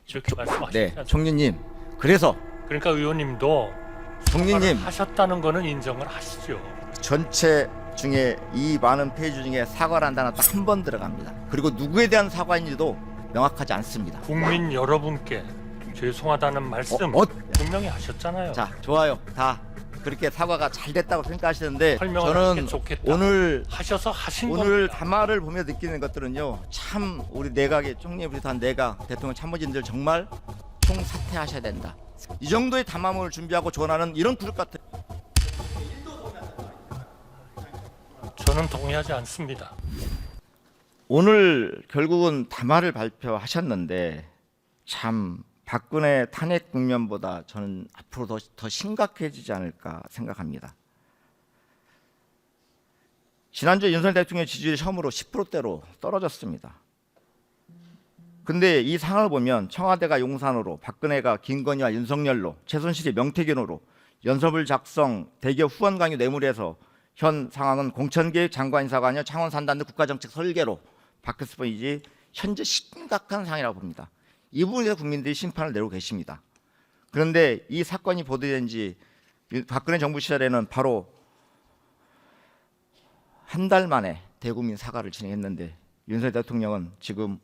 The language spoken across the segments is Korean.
이렇게 말씀하셨지 않습니까? 총리님. 그래서 그러니까 의원님도 총리님 하셨다는 거는 인정을 하시죠. 전체 중에 이 많은 페이지 중에 사과란 단어 딱 한 번 들어갑니다. 그리고 누구에 대한 사과인지도 명확하지 않습니다. 국민 여러분께 죄송하다는 말씀 분명히 하셨잖아요. 자, 좋아요. 다 그렇게 사과가 잘 됐다고 평가하시는데 설명을 저는 하는 게 좋겠다. 오늘 하셔서 하신 오늘 겁니다. 담화를 보며 느끼는 것들은요, 참 우리 내각의 총리를 비롯한 내각 대통령 참모진들 정말 총사퇴하셔야 된다. 이 정도의 담화문을 준비하고 전하는 이런 그룹 같은 저는 동의하지 않습니다. 오늘 결국은 담화를 발표하셨는데 참 박근혜 탄핵 국면보다 저는 앞으로 더 심각해지지 않을까 생각합니다. 지난주에 윤석열 대통령 지지율이 처음으로 10%대로 떨어졌습니다. 근데 이 상황을 보면 청와대가 용산으로, 박근혜가 김건희와 윤석열로, 최순실이 명태균으로 연설문 작성, 대기업 후원 강요 뇌물에서 현 상황은 공천계획 장관 인사가 아니라 창원 산단의 국가정책 설계로 바뀌었을 뿐이지 현재 심각한 상황이라고 봅니다. 이 부분에 대해서 국민들이 심판을 내리고 계십니다. 그런데 이 사건이 보도된 지 박근혜 정부 시절에는 바로 한 달 만에 대국민 사과를 진행했는데 윤석열 대통령은 지금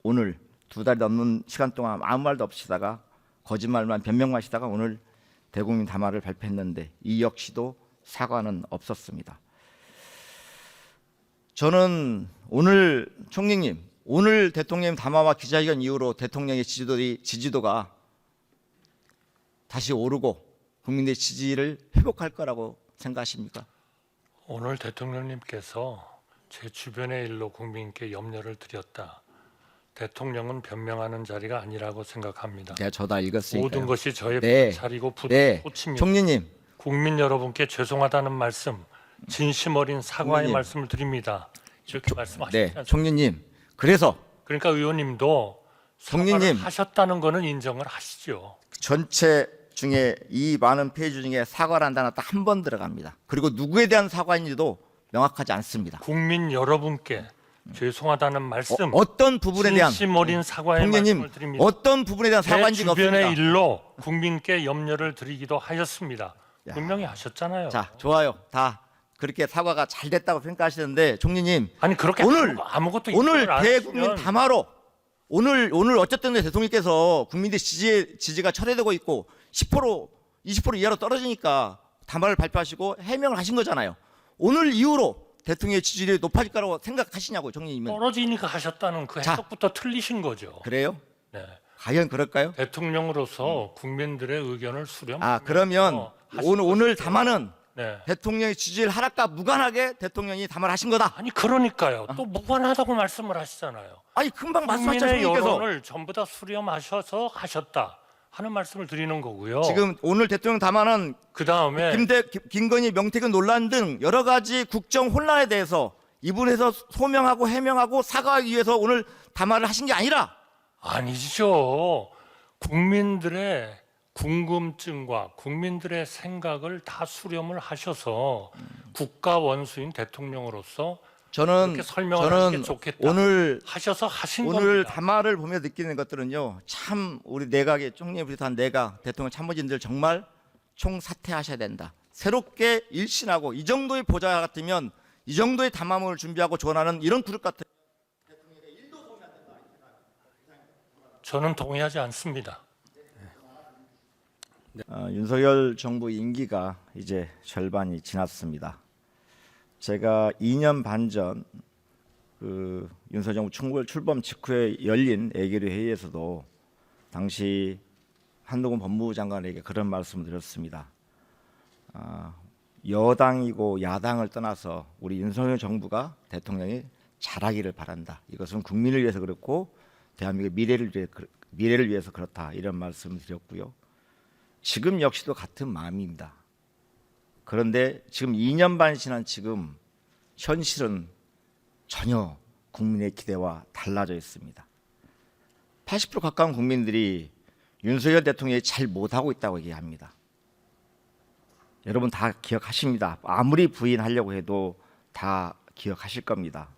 오늘 2달이 넘는 시간 동안 아무 말도 없이다가 거짓말만 변명만 하시다가 오늘 대국민 담화를 발표했는데 이 역시도 사과는 없었습니다. 저는 오늘 총리님, 오늘 대통령 담화와 기자회견 이후로 대통령의 지지도가 다시 오르고 국민의 지지를 회복할 거라고 생각하십니까? 오늘 대통령님께서 제 주변의 일로 국민께 염려를 드렸다. 대통령은 변명하는 자리가 아니라고 생각합니다. 제가 저다 읽었으니까요. 모든 것이 저의 네. 자리고 네, 부침입니다. 총리님. 국민 여러분께 죄송하다는 말씀, 진심 어린 사과의 총리님. 말씀을 드립니다. 이렇게 말씀하셨지 네, 않습니까? 총리님. 그래서 그러니까 의원님도 총리님. 사과를 하셨다는 거는 인정을 하시죠. 전체 중에 이 많은 페이지 중에 사과란 단어 딱 한 번 들어갑니다. 그리고 누구에 대한 사과인지도 명확하지 않습니다. 국민 여러분께 죄송하다는 말씀, 어떤 부분에 대한 진심 어린 사과의 총리님, 말씀을 드립니다. 어떤 부분에 대한 제 사과인지가 주변의 없습니다. 일로 국민께 염려를 드리기도 하였습니다. 야. 분명히 하셨잖아요. 자, 좋아요. 다 그렇게 사과가 잘 됐다고 평가하시는데 총리님, 아니 그렇게 아무것도 오늘 인정을 안 대국민 하시면 담화로 오늘 어쨌든 대통령께서 국민들 지지가 철회되고 있고 10% 20% 이하로 떨어지니까 담화를 발표하시고 해명을 하신 거잖아요. 오늘 이후로 대통령의 지지율이 높아질 거라고 생각하시냐고요, 총리님은. 떨어지니까 하셨다는 그 자. 해석부터 틀리신 거죠. 그래요? 네. 과연 그럴까요? 대통령으로서 국민들의 의견을 수렴하면서 그러면 하신 오늘 것이죠. 담화는 네. 대통령의 지지율 하락과 무관하게 대통령이 담화를 하신 거다. 아니 그러니까요. 또 무관하다고 말씀을 하시잖아요. 아니 금방 말씀하셨죠, 국민의 총리께서. 여론을 전부 다 수렴하셔서 하셨다 하는 말씀을 드리는 거고요. 지금 오늘 대통령 담화는 그 다음에 김건희, 명태균 논란 등 여러 가지 국정 혼란에 대해서 이분에서 소명하고 해명하고 사과하기 위해서 오늘 담화를 하신 게 아니라 아니죠. 국민들의 궁금증과 국민들의 생각을 다 수렴을 하셔서 국가 원수인 대통령으로서 저는 그렇게 설명을 하는 게 좋겠다. 오늘 하셔서 하신 오늘 겁니다. 담화를 보며 느끼는 것들은요, 참 우리 내각의 총리를 비롯한 내각 대통령 참모진들 정말 총사퇴하셔야 된다. 새롭게 일신하고 이 정도의 보좌 같으면 이 정도의 담화문을 준비하고 전하는 이런 그룹 같은 저는 동의하지 않습니다. 윤석열 정부 임기가 이제 절반이 지났습니다. 제가 2년 반 전 윤석열 정부 출범 직후에 열린 예결위 회의에서도 당시 한동훈 법무부 장관에게 그런 말씀을 드렸습니다. 여당이고 야당을 떠나서 우리 윤석열 정부가 대통령이 잘하기를 바란다. 이것은 국민을 위해서 그렇고 대한민국의 미래를 위해서 그렇다. 이런 말씀을 드렸고요. 지금 역시도 같은 마음입니다. 그런데 지금 2년 반 지난 지금 현실은 전혀 국민의 기대와 달라져 있습니다. 80% 가까운 국민들이 윤석열 대통령이 잘 못하고 있다고 얘기합니다. 여러분 다 기억하십니다. 아무리 부인하려고 해도 다 기억하실 겁니다.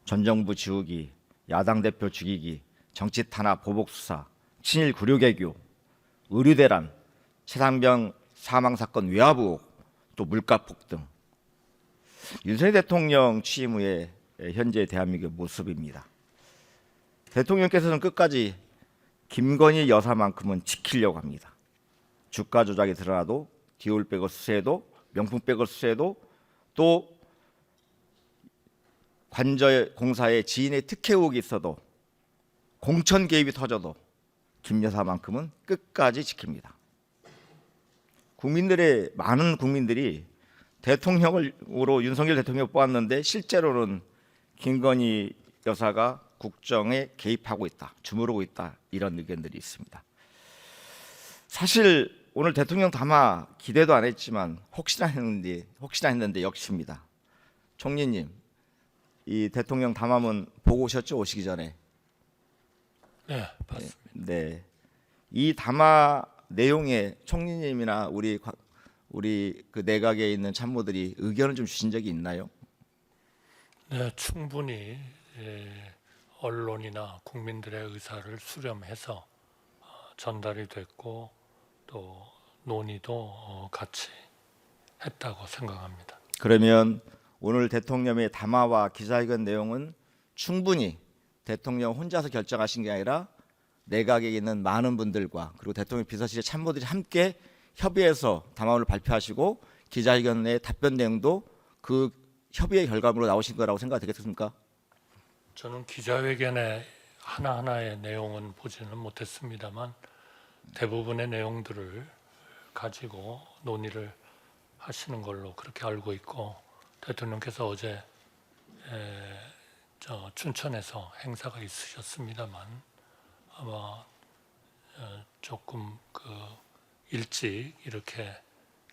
전 정부 지우기, 야당 대표 죽이기, 정치 탄압, 보복 수사, 친일 구류개교, 의료대란, 최상병 사망 사건 외압 의혹, 또 물가 폭등. 윤석열 대통령 취임 후에 현재 대한민국의 모습입니다. 대통령께서는 끝까지 김건희 여사만큼은 지키려고 합니다. 주가 조작이 드러나도 디올백을 수수해도 명품백을 수수해도 또 관저 공사에 지인의 특혜 의혹이 있어도 공천 개입이 터져도 김 여사만큼은 끝까지 지킵니다. 많은 국민들이 대통령으로 윤석열 대통령을 뽑았는데 실제로는 김건희 여사가 국정에 개입하고 있다, 주무르고 있다, 이런 의견들이 있습니다. 사실 오늘 대통령 담화 기대도 안 했지만 혹시나 했는데 역시입니다. 총리님, 이 대통령 담화문 보고 오셨죠? 오시기 전에. 네, 봤습니다. 네, 이 담화 내용에 총리님이나 우리 그 내각에 있는 참모들이 의견을 좀 주신 적이 있나요? 네, 충분히 언론이나 국민들의 의사를 수렴해서 전달이 됐고 또 논의도 같이 했다고 생각합니다. 그러면 오늘 대통령의 담화와 기자회견 내용은 충분히 대통령 혼자서 결정하신 게 아니라 내각에 있는 많은 분들과 그리고 대통령 비서실의 참모들이 함께 협의해서 담화문을 발표하시고 기자회견의 답변 내용도 그 협의의 결과물로 나오신 거라고 생각이 되겠습니까? 저는 기자회견의 하나하나의 내용은 보지는 못했습니다만 대부분의 내용들을 가지고 논의를 하시는 걸로 그렇게 알고 있고, 대통령께서 어제 춘천에서 행사가 있으셨습니다만 아마 조금 일찍 이렇게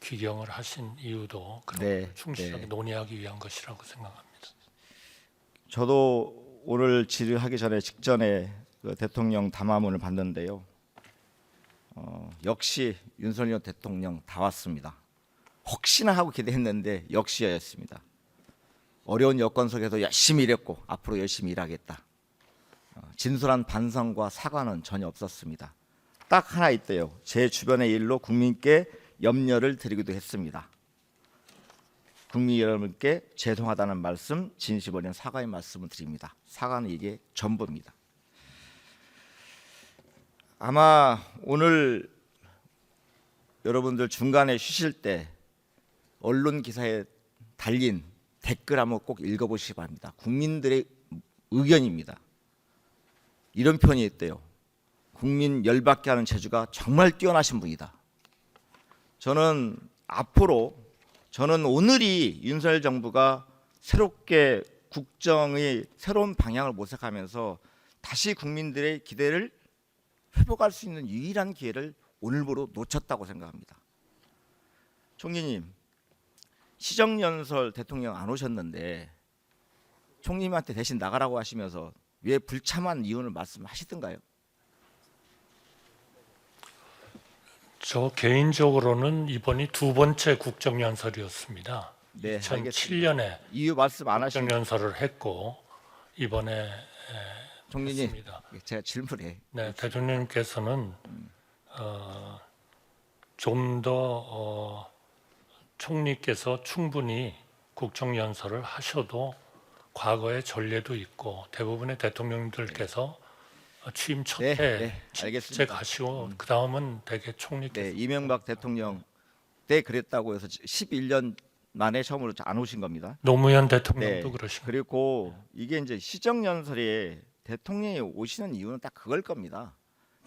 귀경을 하신 이유도 그런 네, 충실하게 네. 논의하기 위한 것이라고 생각합니다. 저도 오늘 질의하기 직전에 그 대통령 담화문을 봤는데요. 역시 윤석열 대통령 다 왔습니다. 혹시나 하고 기대했는데 역시였습니다. 어려운 여건 속에서 열심히 일했고 앞으로 열심히 일하겠다. 진솔한 반성과 사과는 전혀 없었습니다. 딱 하나 있대요. 제 주변의 일로 국민께 염려를 드리기도 했습니다. 국민 여러분께 죄송하다는 말씀, 진심 어린 사과의 말씀을 드립니다. 사과는 이게 전부입니다. 아마 오늘 여러분들 중간에 쉬실 때 언론 기사에 달린 댓글 한번 꼭 읽어보시기 바랍니다. 국민들의 의견입니다. 이런 표현이 있대요. 국민 열받게 하는 재주가 정말 뛰어나신 분이다. 저는 오늘이 윤석열 정부가 새롭게 국정의 새로운 방향을 모색하면서 다시 국민들의 기대를 회복할 수 있는 유일한 기회를 오늘부로 놓쳤다고 생각합니다. 총리님, 시정연설 대통령 안 오셨는데 총리님한테 대신 나가라고 하시면서 왜 불참한 이유를 말씀하시던가요? 저 개인적으로는 이번이 두 번째 국정연설이었습니다. 네, 2007년에 이유 말씀 안 하시면 국정연설을 했고 이번에 총리님, 했습니다. 제가 질문해. 네, 대통령께서는 좀 더 총리께서 충분히 국정연설을 하셔도 과거의 전례도 있고 대부분의 대통령들께서 취임 첫해 네, 알겠습니다. 직책하시고 그 다음은 대개 총리께서 네, 이명박 대통령 때 그랬다고 해서 11년 만에 처음으로 안 오신 겁니다. 노무현 대통령도 그러시고 그리고 이게 이제 시정연설에 대통령이 오시는 이유는 딱 그걸 겁니다.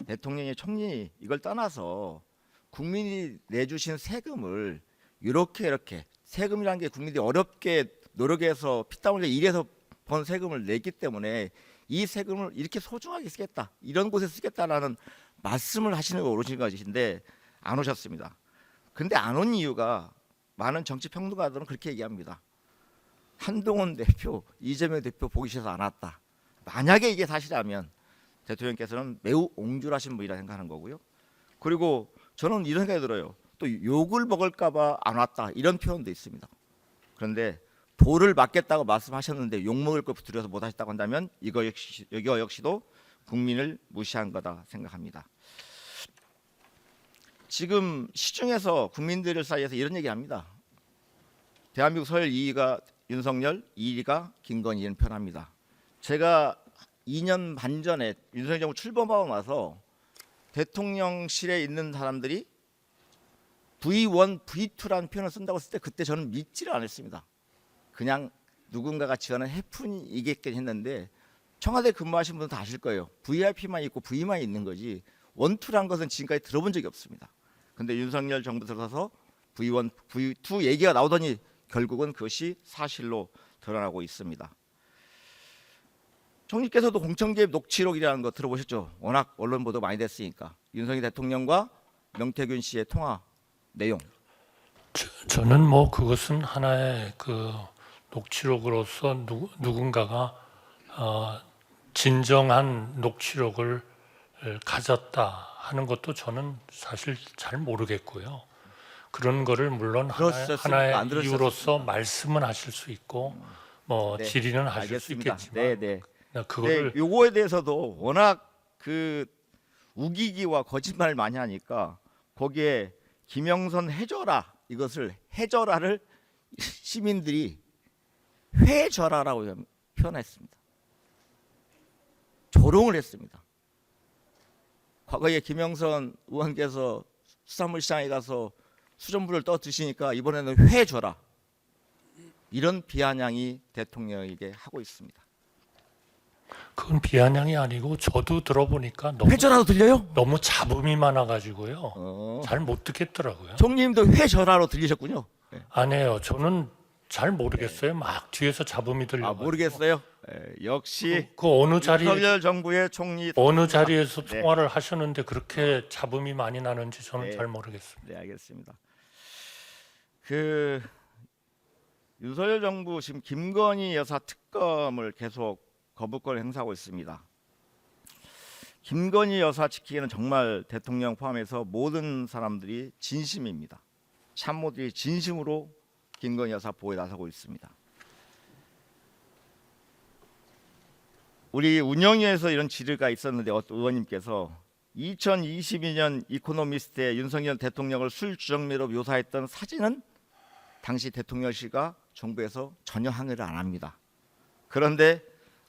대통령이 총리 이걸 떠나서 국민이 내주신 세금을 이렇게 세금이라는 게 국민들이 어렵게 노력해서 피땀 흘려 일해서 번 세금을 내기 때문에 이 세금을 이렇게 소중하게 쓰겠다, 이런 곳에 쓰겠다라는 말씀을 하시는 거 오르신 것인데 안 오셨습니다. 근데 안 온 이유가 많은 정치 평론가들은 그렇게 얘기합니다. 한동훈 대표, 이재명 대표 보기 싫어서 안 왔다. 만약에 이게 사실이라면 대통령께서는 매우 옹졸하신 분이라 생각하는 거고요. 그리고 저는 이런 생각이 들어요. 또 욕을 먹을까봐 안 왔다, 이런 표현도 있습니다. 그런데 도를 맞겠다고 말씀하셨는데 욕 먹을 걸 두려워서 못 하셨다고 한다면 이거 역시도 국민을 무시한 거다 생각합니다. 지금 시중에서 국민들 사이에서 이런 얘기합니다. 대한민국 서열 2위가 윤석열, 2위가 김건희 이런 표현합니다. 제가 2년 반 전에 윤석열 정부 출범하고 나서 대통령실에 있는 사람들이 V1, V2라는 표현을 쓴다고 했을 때 그때 저는 믿지를 않았습니다. 그냥 누군가가 지어낸 해프닝이겠긴 했는데 청와대 근무하신 분은 다 아실 거예요. VIP만 있고 V만 있는 거지 1, 2란 것은 지금까지 들어본 적이 없습니다. 근데 윤석열 정부 들어서서 V1, V2 얘기가 나오더니 결국은 그것이 사실로 드러나고 있습니다. 총리께서도 공천개입 녹취록이라는 거 들어보셨죠? 워낙 언론 보도 많이 됐으니까. 윤석열 대통령과 명태균 씨의 통화 내용. 저는 뭐 그것은 하나의 그 녹취록으로서 누군가가 진정한 녹취록을 가졌다 하는 것도 저는 사실 잘 모르겠고요. 그런 거를 물론 하나의 이유로서 말씀은 하실 수 있고 뭐 네, 질의는 하실 알겠습니다. 수 있겠지만 네. 그거를 요거에 대해서도 워낙 그 우기기와 거짓말을 많이 하니까 거기에 김영선 해줘라 이것을 해줘라를 시민들이 회줘라라고 표현했습니다. 조롱을 했습니다. 과거에 김영선 의원께서 수산물시장에 가서 수돗물을 떠 드시니까 이번에는 회줘라 이런 비아냥이 대통령에게 하고 있습니다. 그건 비아냥이 아니고 저도 들어보니까 회줘라도 들려요? 너무 잡음이 많아가지고요. 잘 못 듣겠더라고요. 총리님도 회줘라로 들리셨군요. 네. 아니에요. 저는 잘 모르겠어요. 막 뒤에서 잡음이 들려. 아 모르겠어요. 역시 그 어느 자리 윤석열 정부의 총리 어느 자리에서 네. 통화를 하셨는데 그렇게 잡음이 많이 나는지 저는 네. 잘 모르겠습니다. 네 알겠습니다. 그 윤석열 정부 지금 김건희 여사 특검을 계속 거부권을 행사하고 있습니다. 김건희 여사 지키기는 정말 대통령 포함해서 모든 사람들이 진심입니다. 참모들이 진심으로 김건희 여사 보호에 나서고 있습니다. 우리 운영위에서 이런 질의가 있었는데 어떤 의원님께서 2022년 이코노미스트의 윤석열 대통령을 술 주정미로 묘사했던 사진은 당시 대통령실과 정부에서 전혀 항의를 안 합니다. 그런데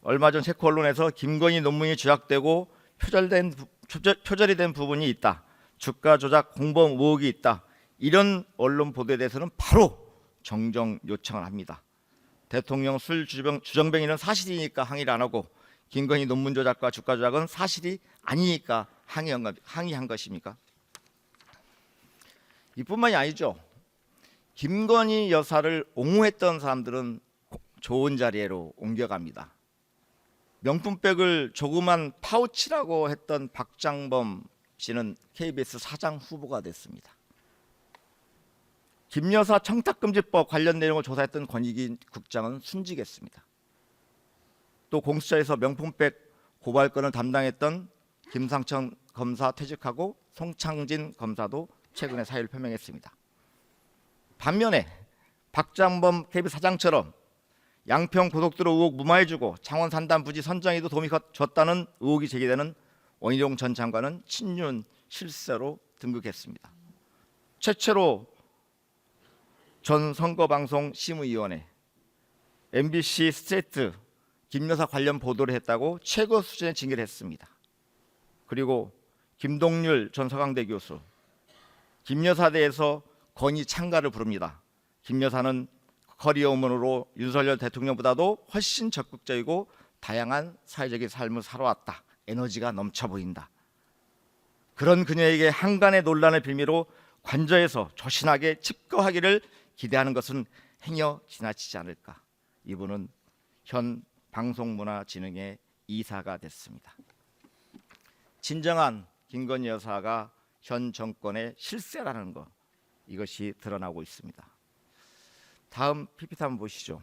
얼마 전 체코 언론에서 김건희 논문이 조작되고 표절이 된 부분이 있다. 주가 조작 공범 의혹이 있다. 이런 언론 보도에 대해서는 바로 정정 요청을 합니다. 대통령 술 주정뱅이는 사실이니까 항의를 안 하고 김건희 논문 조작과 주가 조작은 사실이 아니니까 항의한 것입니까? 이뿐만이 아니죠. 김건희 여사를 옹호했던 사람들은 좋은 자리로 옮겨갑니다. 명품백을 조그만 파우치라고 했던 박장범 씨는 KBS 사장 후보가 됐습니다. 김 여사 청탁금지법 관련 내용을 조사했던 권익위 국장은 순직했습니다. 또 공수처에서 명품백 고발건을 담당했던 김상천 검사 퇴직하고 송창진 검사도 최근에 사의를 표명했습니다. 반면에 박장범 KBS 사장처럼 양평 고속도로 의혹 무마해주고 창원 산단 부지 선정에도 도움이 줬다는 의혹이 제기되는 원희룡 전 장관은 친윤 실세로 등극했습니다. 최초로 전 선거방송 심의위원회 MBC 스트레이트 김 여사 관련 보도를 했다고 최고 수준의 징계를 했습니다. 그리고 김동률 전 서강대 교수 김 여사에 대해서 건의 찬가를 부릅니다. 김 여사는 커리어 우먼으로 윤석열 대통령보다도 훨씬 적극적이고 다양한 사회적인 삶을 살아왔다. 에너지가 넘쳐 보인다. 그런 그녀에게 한간의 논란을 빌미로 관저에서 조신하게 칩거하기를 기대하는 것은 행여 지나치지 않을까. 이분은 현 방송문화진흥회 이사가 됐습니다. 진정한 김건희 여사가 현 정권의 실세라는 것, 이것이 드러나고 있습니다. 다음 PPT 한번 보시죠.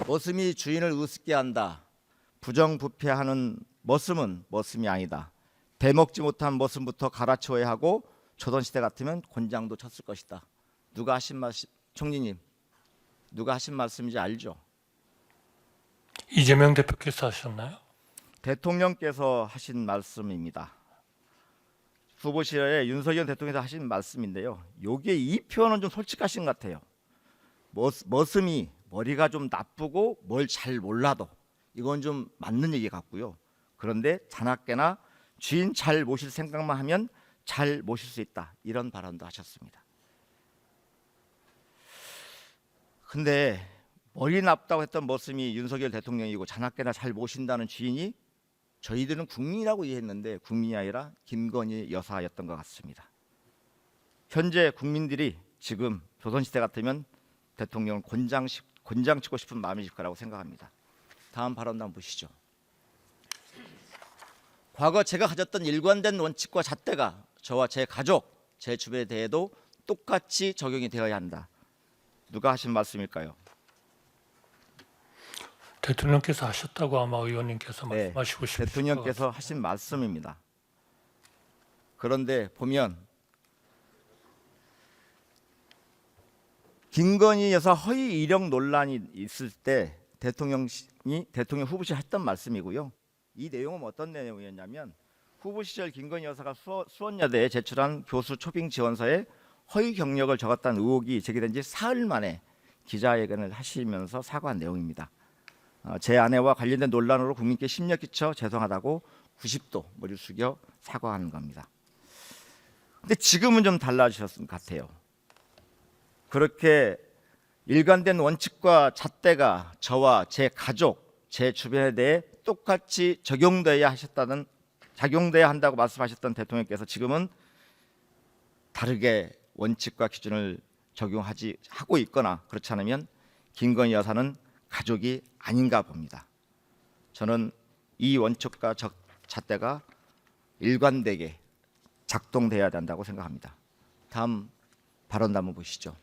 머슴이 주인을 우습게 한다. 부정부패하는 머슴은 머슴이 아니다. 대먹지 못한 머슴부터 갈아치워야 하고 조선시대 같으면 곤장도 쳤을 것이다. 누가 하신 말씀, 총리님, 누가 하신 말씀인지 알죠? 이재명 대표께서 하셨나요? 대통령께서 하신 말씀입니다. 후보실에 윤석열 대통령께서 하신 말씀인데요. 요게 이 표현은 좀 솔직하신 것 같아요. 머슴이 머리가 좀 나쁘고 뭘 잘 몰라도 이건 좀 맞는 얘기 같고요. 그런데 자나깨나 주인 잘 모실 생각만 하면 잘 모실 수 있다, 이런 발언도 하셨습니다. 근데 머리 나쁘다고 했던 머슴이 윤석열 대통령이고 자나깨나 잘 모신다는 주인이 저희들은 국민이라고 이해했는데 국민이 아니라 김건희 여사였던 것 같습니다. 현재 국민들이 지금 조선시대 같으면 대통령을 곤장치고 싶은 마음이실 거라고 생각합니다. 다음 발언도 한번 보시죠. 과거 제가 가졌던 일관된 원칙과 잣대가 저와 제 가족, 제 주변에 대해도 똑같이 적용이 되어야 한다. 누가 하신 말씀일까요? 대통령께서 하셨다고 아마 의원님께서 네, 말씀하시고 싶으신 것 대통령께서 하신 말씀입니다. 그런데 보면 김건희 여사 허위 이력 논란이 있을 때 대통령 후보실 했던 말씀이고요. 이 내용은 어떤 내용이었냐면 후보 시절 김건희 여사가 수원여대에 제출한 교수 초빙 지원서에 허위 경력을 적었다는 의혹이 제기된 지 사흘 만에 기자회견을 하시면서 사과한 내용입니다. 제 아내와 관련된 논란으로 국민께 심려 끼쳐 죄송하다고 90도 머리를 숙여 사과하는 겁니다. 근데 지금은 좀 달라지셨을 것 같아요. 그렇게 일관된 원칙과 잣대가 저와 제 가족, 제 주변에 대해 똑같이 적용돼야 한다고 말씀하셨던 대통령께서 지금은 다르게 원칙과 기준을 적용하고 있거나 그렇지 않으면 김건희 여사는 가족이 아닌가 봅니다. 저는 이 원칙과 잣대가 일관되게 작동돼야 된다고 생각합니다. 다음 발언 한번 보시죠.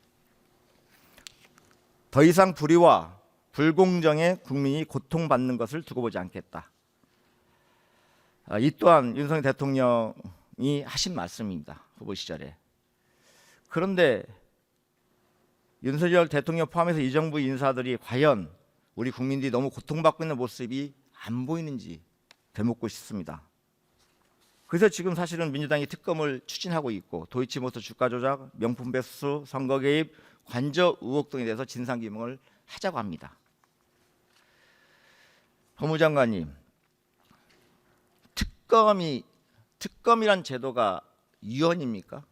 더 이상 불의와 불공정에 국민이 고통받는 것을 두고 보지 않겠다. 이 또한 윤석열 대통령이 하신 말씀입니다. 후보 시절에. 그런데 윤석열 대통령 포함해서 이 정부 인사들이 과연 우리 국민들이 너무 고통받고 있는 모습이 안 보이는지 되묻고 싶습니다. 그래서 지금 사실은 민주당이 특검을 추진하고 있고 도이치모터 주가 조작, 명품 배수, 선거 개입, 관저 의혹 등에 대해서 진상규명을 하자고 합니다. 법무장관님, 특검이란 제도가 유언입니까?